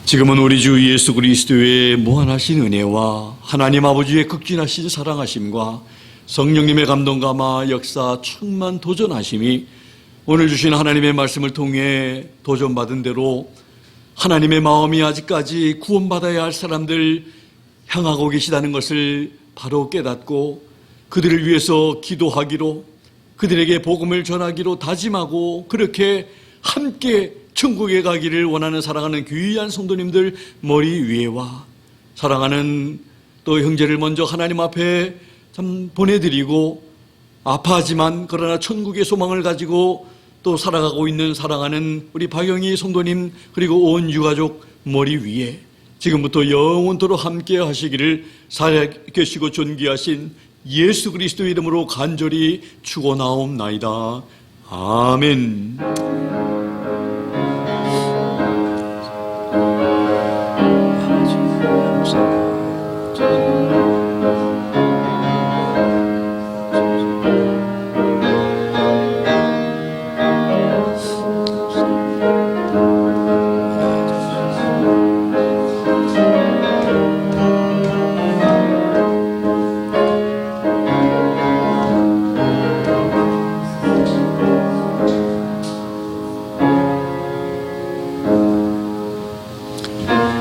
지금은 우리 주 예수 그리스도의 무한하신 은혜와 하나님 아버지의 극진하신 사랑하심과 성령님의 감동감화 역사 충만 도전하심이 오늘 주신 하나님의 말씀을 통해 도전받은 대로 하나님의 마음이 아직까지 구원받아야 할 사람들 향하고 계시다는 것을 바로 깨닫고 그들을 위해서 기도하기로 그들에게 복음을 전하기로 다짐하고 그렇게 함께 천국에 가기를 원하는 사랑하는 귀한 성도님들 머리 위에와 사랑하는 또 형제를 먼저 하나님 앞에 참 보내드리고 아파하지만 그러나 천국의 소망을 가지고 또 살아가고 있는 사랑하는 우리 박영희 성도님 그리고 온 유가족 머리 위에 지금부터 영원토록 함께 하시기를 살아계시고 존귀하신 예수 그리스도의 이름으로 간절히 축원하옵나이다. 아멘.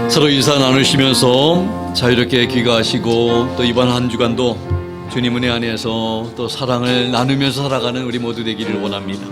서로 인사 나누시면서 자유롭게 귀가하시고 또 이번 한 주간도 주님 은혜 안에서 또 사랑을 나누면서 살아가는 우리 모두 되기를 원합니다.